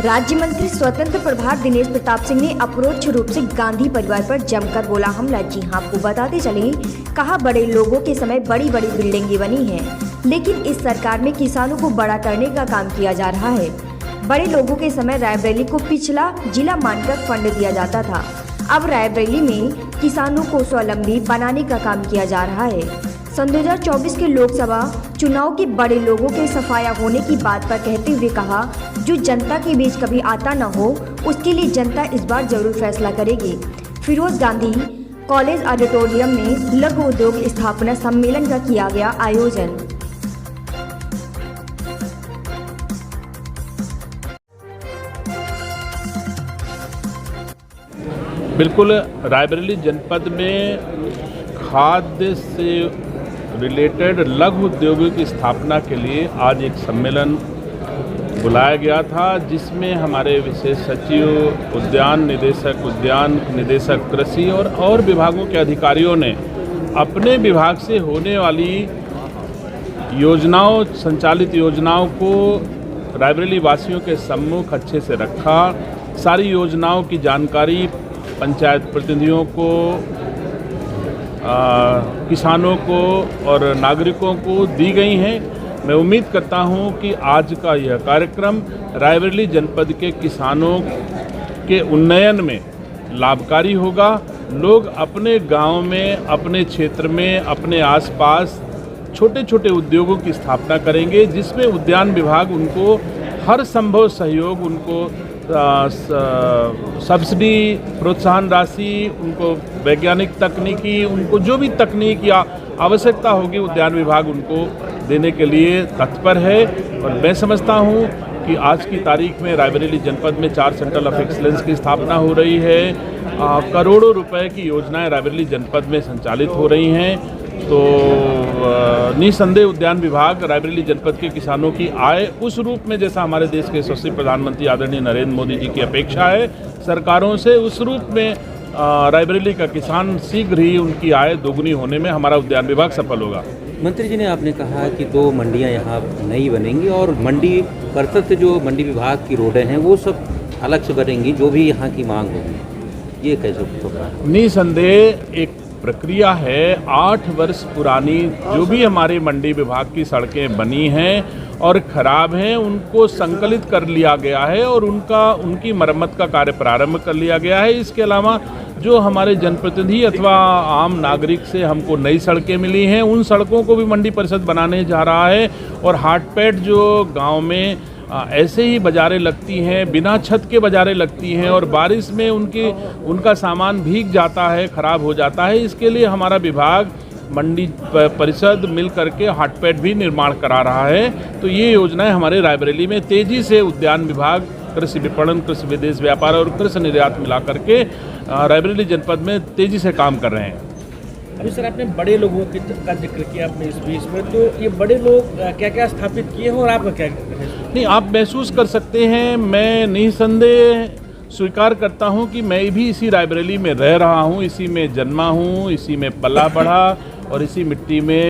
राज्य मंत्री स्वतंत्र प्रभार दिनेश प्रताप सिंह ने अपरोक्ष रूप से गांधी परिवार पर जमकर बोला हमला। जी हां, आपको बताते चले, कहा बड़े लोगों के समय बड़ी बड़ी बिल्डिंगें बनी हैं, लेकिन इस सरकार में किसानों को बड़ा करने का काम किया जा रहा है। बड़े लोगों के समय रायबरेली को पिछला जिला मानकर फंड दिया जाता था, अब रायबरेली में किसानों को स्वावलंबी बनाने का काम किया जा रहा है। सन 2024 के लोकसभा चुनाव के बड़े लोगों के सफाया होने की बात पर कहते हुए कहा, जो जनता के बीच कभी आता न हो उसके लिए जनता इस बार जरूर फैसला करेगी। फिरोज गांधी कॉलेज ऑडिटोरियम में लघु उद्योग स्थापना सम्मेलन का किया गया आयोजन। बिल्कुल, रायबरेली जनपद में खाद्य से रिलेटेड लघु उद्योगों की स्थापना के लिए आज एक सम्मेलन बुलाया गया था, जिसमें हमारे विशेष सचिव, उद्यान निदेशक कृषि और विभागों के अधिकारियों ने अपने विभाग से होने वाली योजनाओं, संचालित योजनाओं को रायबरेली वासियों के सम्मुख अच्छे से रखा। सारी योजनाओं की जानकारी पंचायत प्रतिनिधियों को, किसानों को और नागरिकों को दी गई हैं। मैं उम्मीद करता हूं कि आज का यह कार्यक्रम रायबरेली जनपद के किसानों के उन्नयन में लाभकारी होगा। लोग अपने गांव में, अपने क्षेत्र में, अपने आसपास छोटे छोटे उद्योगों की स्थापना करेंगे, जिसमें उद्यान विभाग उनको हर संभव सहयोग, उनको सब्सिडी, प्रोत्साहन राशि, उनको वैज्ञानिक तकनीकी, उनको जो भी तकनीक या आवश्यकता होगी उद्यान विभाग उनको देने के लिए तत्पर है। और मैं समझता हूं कि आज की तारीख में रायबरेली जनपद में 4 सेंटर ऑफ एक्सीलेंस की स्थापना हो रही है। करोड़ों रुपए की योजनाएं रायबरेली जनपद में संचालित हो रही हैं। तो निसंदेह उद्यान विभाग रायबरेली जनपद के किसानों की आय उस रूप में, जैसा हमारे देश के यशस्वी प्रधानमंत्री आदरणीय नरेंद्र मोदी जी की अपेक्षा है सरकारों से, उस रूप में रायबरेली का किसान शीघ्र ही उनकी आय दोगुनी होने में हमारा उद्यान विभाग सफल होगा। मंत्री जी ने आपने कहा कि 2 मंडियां यहाँ नई बनेंगी और मंडी परिषद से जो मंडी विभाग की रोडें हैं वो सब अलग से बनेंगी, जो भी यहाँ की मांग होगी। ये कैसे होगा? निसंदेह एक प्रक्रिया है। 8 वर्ष पुरानी जो भी हमारे मंडी विभाग की सड़कें बनी हैं और ख़राब हैं, उनको संकलित कर लिया गया है और उनकी मरम्मत का कार्य प्रारंभ कर लिया गया है। इसके अलावा जो हमारे जनप्रतिनिधि अथवा आम नागरिक से हमको नई सड़कें मिली हैं, उन सड़कों को भी मंडी परिषद बनाने जा रहा है। और हाटपैट जो गांव में ऐसे ही बाज़ारें लगती हैं, बिना छत के बाज़ारें लगती हैं और बारिश में उनका सामान भीग जाता है, ख़राब हो जाता है, इसके लिए हमारा विभाग मंडी परिषद मिल करके हाटपैट भी निर्माण करा रहा है। तो ये योजनाएं हमारे रायबरेली में तेज़ी से उद्यान विभाग, कृषि विपणन, कृषि विदेश व्यापार और कृषि निर्यात मिला करके रायबरेली जनपद में तेज़ी से काम कर रहे हैं। अभी सर, आपने बड़े लोगों का जिक्र किया अपने इस बीच में, तो ये बड़े लोग क्या क्या स्थापित किए हैं और आपका क्या नहीं, आप महसूस कर सकते हैं। मैं निसंदेह स्वीकार करता हूं कि मैं भी इसी रायबरेली में रह रहा हूं, इसी में जन्मा हूं, इसी में पला बढ़ा और इसी मिट्टी में